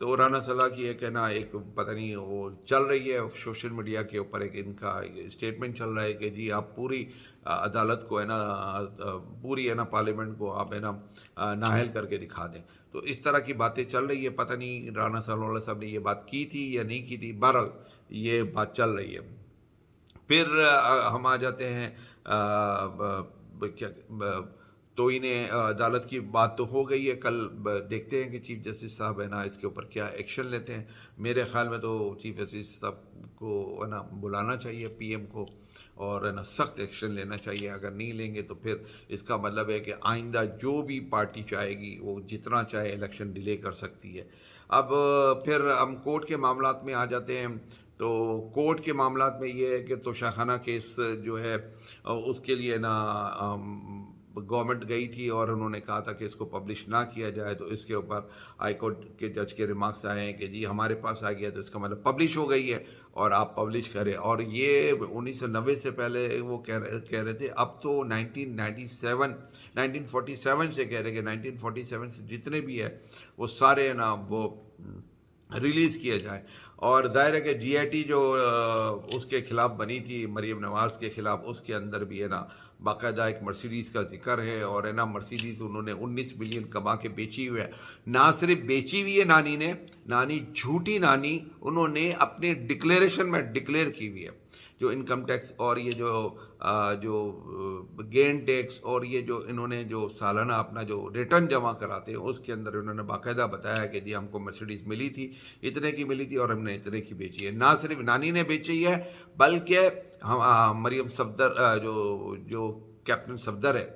تو رانا صلاح کی ایک ہے نا ایک پتہ نہیں وہ چل رہی ہے سوشل میڈیا کے اوپر، ایک ان کا اسٹیٹمنٹ چل رہا ہے کہ جی آپ پوری عدالت کو ہے نا پوری ہے نا پارلیمنٹ کو آپ ہے نا نااہل کر کے دکھا دیں. تو اس طرح کی باتیں چل رہی ہے، پتہ نہیں رانا صلاح صاحب نے یہ بات کی تھی یا نہیں کی تھی، بہرحال یہ بات چل رہی ہے. پھر ہم آ جاتے ہیں کیا توہین عدالت کی بات تو ہو گئی ہے. کل دیکھتے ہیں کہ چیف جسٹس صاحب ہے نا اس کے اوپر کیا ایکشن لیتے ہیں. میرے خیال میں تو چیف جسٹس صاحب کو ہے نا بلانا چاہیے پی ایم کو، اور ہے نا سخت ایکشن لینا چاہیے. اگر نہیں لیں گے تو پھر اس کا مطلب ہے کہ آئندہ جو بھی پارٹی چاہے گی وہ جتنا چاہے الیکشن ڈیلے کر سکتی ہے. اب پھر ہم کورٹ کے معاملات میں آ جاتے ہیں. تو کورٹ کے معاملات میں یہ ہے کہ توشاخانہ کیس جو ہے اس کے لیے نا گورنمنٹ گئی تھی اور انہوں نے کہا تھا کہ اس کو پبلش نہ کیا جائے. تو اس کے اوپر ہائی کورٹ کے جج کے ریمارکس آئے ہیں کہ جی ہمارے پاس آ گیا تو اس کا مطلب پبلش ہو گئی ہے اور آپ پبلش کریں. اور یہ 1990 سے پہلے وہ کہہ رہے تھے، اب تو 1947 سے کہہ رہے کہ 1947 سے جتنے بھی ہے وہ سارے نا وہ ریلیز کیا جائے. اور ظاہر ہے کہ جی آئی ٹی جو اس کے خلاف بنی تھی مریم نواز کے خلاف، اس کے اندر بھی ہے نا باقاعدہ ایک مرسیڈیز کا ذکر ہے. اور ہے نا مرسیڈیز انہوں نے 19 ملین کما کے بیچی ہوئی ہے. نہ صرف بیچی ہوئی ہے نانی جھوٹی نانی انہوں نے اپنے ڈکلیریشن میں ڈکلیئر کی ہوئی ہے. جو انکم ٹیکس اور یہ جو گین ٹیکس اور یہ جو انہوں نے جو سالانہ اپنا جو ریٹرن جمع کراتے ہیں اس کے اندر انہوں نے باقاعدہ بتایا کہ جی ہم کو مرسیڈیز ملی تھی، اتنے کی ملی تھی اور ہم نے اتنے کی بیچی ہے. نہ صرف نانی نے بیچی ہے بلکہ مریم صفدر جو کیپٹن صفدر ہے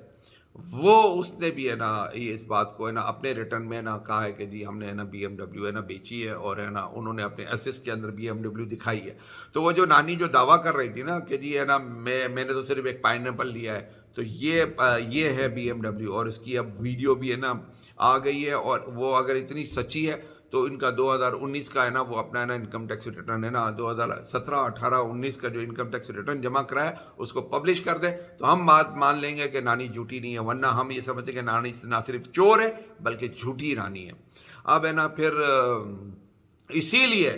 وہ اس نے بھی ہے نا اس بات کو ہے نا اپنے ریٹرن میں نا کہا ہے کہ جی ہم نے ہے نا بی ایم ڈبلیو ہے نا بیچی ہے اور ہے نا انہوں نے اپنے ایسیس کے اندر بی ایم ڈبلیو دکھائی ہے. تو وہ جو نانی جو دعویٰ کر رہی تھی نا کہ جی ہے نا میں نے تو صرف ایک پائنیپل لیا ہے، تو یہ ہے بی ایم ڈبلیو اور اس کی اب ویڈیو بھی ہے نا آ گئی ہے. اور وہ اگر اتنی سچی ہے تو ان کا 2019 کا ہے نا وہ اپنا ہے نا انکم ٹیکس ریٹرن ہے نا 2017 18 19 کا جو انکم ٹیکس ریٹرن جمع کرایا اس کو پبلش کر دے تو ہم بات مان لیں گے کہ نانی جھوٹی نہیں ہے. ورنہ ہم یہ سمجھتے ہیں کہ نانی نہ صرف چور ہے بلکہ جھوٹی نانی ہے. اب ہے نا پھر اسی لیے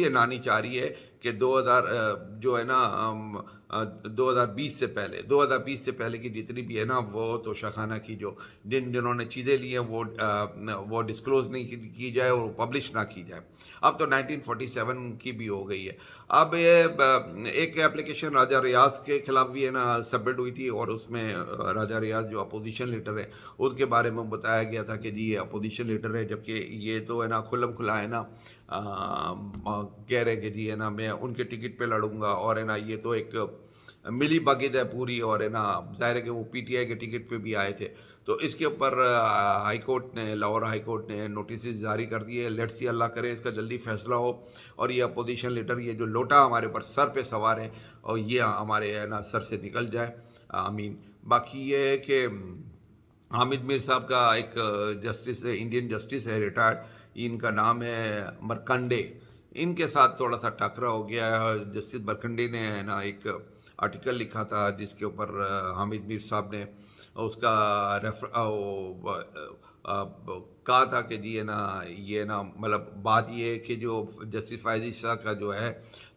نانی چاہ رہی ہے کہ 2020 سے پہلے کی جتنی بھی ہے نا وہ توشاخانہ کی جنہوں نے چیزیں لی ہیں وہ ڈسکلوز نہیں کی جائے اور پبلش نہ کی جائے. اب تو 1947 کی بھی ہو گئی ہے. اب ایک اپلیکیشن راجہ ریاض کے خلاف بھی ہے نا سبمٹ ہوئی تھی اور اس میں راجہ ریاض جو اپوزیشن لیڈر ہے ان کے بارے میں بتایا گیا تھا کہ جی یہ اپوزیشن لیڈر ہے، جبکہ یہ تو ہے نا کھلم کھلا ہے نا کہہ رہے کہ جی ہے نا میں ان کے ٹکٹ پہ لڑوں گا اور ہے نا یہ تو ایک ملی بھگت ہے پوری. اور ہے نا ظاہر ہے کہ وہ پی ٹی آئی کے ٹکٹ پہ بھی آئے تھے. تو اس کے اوپر لاہور ہائی کورٹ نے نوٹسز جاری کر دیے. لیٹس سی اللہ کرے اس کا جلدی فیصلہ ہو اور یہ اپوزیشن لیڈر یہ جو لوٹا ہمارے اوپر سر پہ سوار ہے اور یہ ہمارے ہے نا سر سے نکل جائے، آمین. باقی یہ ہے کہ حامد میر صاحب کا ایک جسٹس ہے، انڈین جسٹس ہے ریٹائرڈ، ان کا نام ہے مرکنڈے. ان کے ساتھ تھوڑا سا ٹکرا ہو گیا ہے. جسٹس مرکنڈے نے نا ایک آرٹیکل لکھا تھا جس کے اوپر حامد میر صاحب نے اس کا کہا تھا کہ جی ہے نا یہ نا مطلب بات یہ ہے کہ جو جسٹس فائزی شاہ کا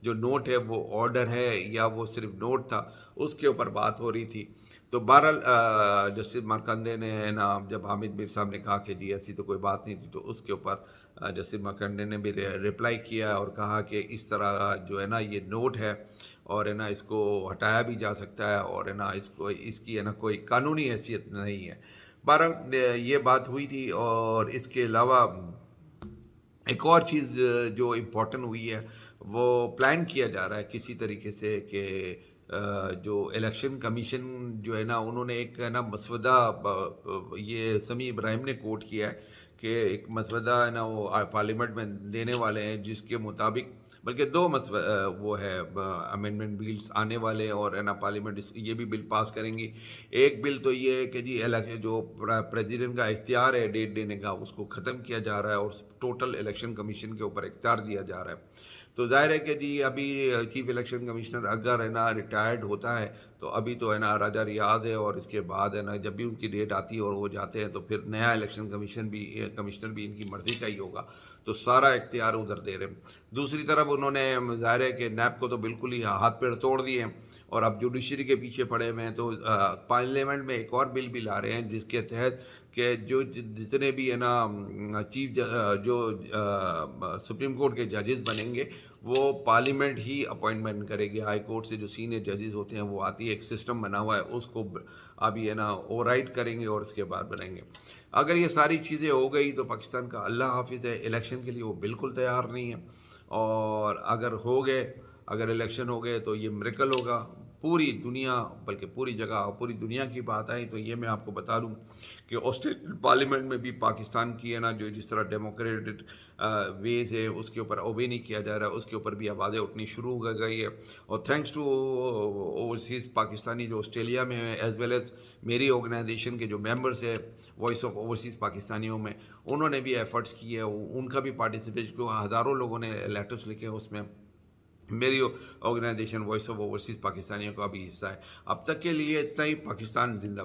جو نوٹ ہے وہ آرڈر ہے یا وہ صرف نوٹ تھا، اس کے اوپر بات ہو رہی تھی. تو بہرحال جسٹس مرکنڈے نے نا جب حامد میر صاحب نے کہا کہ جی ایسی تو کوئی بات نہیں تھی تو اس کے اوپر جسٹس مرکنڈے نے بھی رپلائی کیا اور کہا کہ اس طرح جو ہے نا یہ نوٹ ہے اور ہے نا اس کو ہٹایا بھی جا سکتا ہے اور ہے نا اس کی ہے نا کوئی قانونی حیثیت نہیں ہے. بہرحال یہ بات ہوئی تھی. اور اس کے علاوہ ایک اور چیز جو امپورٹنٹ ہوئی ہے وہ پلان کیا جا رہا ہے کسی طریقے سے کہ جو الیکشن کمیشن جو ہے نا انہوں نے ایک ہے نا مسودہ یہ سمیع ابراہیم نے کوٹ کیا ہے کہ ایک مسودہ ہے نا وہ پارلیمنٹ میں دینے والے ہیں جس کے مطابق بلکہ دو وہ ہے امینڈمنٹ بلز آنے والے ہیں اور ہے نا پارلیمنٹ یہ بھی بل پاس کریں گی. ایک بل تو یہ ہے کہ جی جو پریزیڈنٹ کا اختیار ہے ڈیٹ دینے کا اس کو ختم کیا جا رہا ہے اور ٹوٹل الیکشن کمیشن کے اوپر اختیار دیا جا رہا ہے. تو ظاہر ہے کہ جی ابھی چیف الیکشن کمشنر اگر ہے نا ریٹائرڈ ہوتا ہے تو ابھی تو ہے نا راجہ ریاض ہے، اور اس کے بعد ہے نا جب بھی ان کی ڈیٹ آتی ہے اور وہ جاتے ہیں تو پھر نیا الیکشن کمشنر بھی ان کی مرضی کا ہی ہوگا، تو سارا اختیار ادھر دے رہے ہیں۔ دوسری طرف انہوں نے ظاہر ہے کہ نیب کو تو بالکل ہی ہاتھ پیر توڑ دیے ہیں، اور اب جوڈیشری کے پیچھے پڑے ہوئے ہیں، تو پارلیمنٹ میں ایک اور بل بھی لا رہے ہیں جس کے تحت کہ جو جتنے بھی ہے نا جو سپریم کورٹ کے ججز بنیں گے وہ پارلیمنٹ ہی اپوائنٹمنٹ کرے گی۔ ہائی کورٹ سے جو سینئر ججز ہوتے ہیں وہ آتی ہے، ایک سسٹم بنا ہوا ہے، اس کو ابھی ہے نا اوور رائٹ کریں گے اور اس کے بعد بنیں گے۔ اگر یہ ساری چیزیں ہو گئی تو پاکستان کا اللہ حافظ ہے۔ الیکشن کے لیے وہ بالکل تیار نہیں ہے، اور اگر الیکشن ہو گئے تو یہ میریکل ہوگا پوری دنیا، بلکہ پوری جگہ، پوری دنیا کی بات آئی تو یہ میں آپ کو بتا دوں کہ آسٹریلین پارلیمنٹ میں بھی پاکستان کی ہے نا جو جس طرح ڈیموکریٹک ویز ہے اس کے اوپر اوبے نہیں کیا جا رہا، اس کے اوپر بھی آوازیں اٹھنی شروع ہو گئی ہے۔ اور تھینکس ٹو اوورسیز پاکستانی جو آسٹریلیا میں ہیں، ایز ویل ایز میری آرگنائزیشن کے جو ممبرس ہیں وائس آف اوورسیز پاکستانیوں میں، انہوں نے بھی ایفرٹس کیے، ان کا بھی پارٹیسپیٹ کو ہزاروں لوگوں نے لیٹرس لکھے، اس میں میری آرگنائزیشن وائس آف اوورسیز پاکستانیوں کا بھی حصہ ہے۔ اب تک کے لیے اتنا ہی۔ پاکستان زندہ باد۔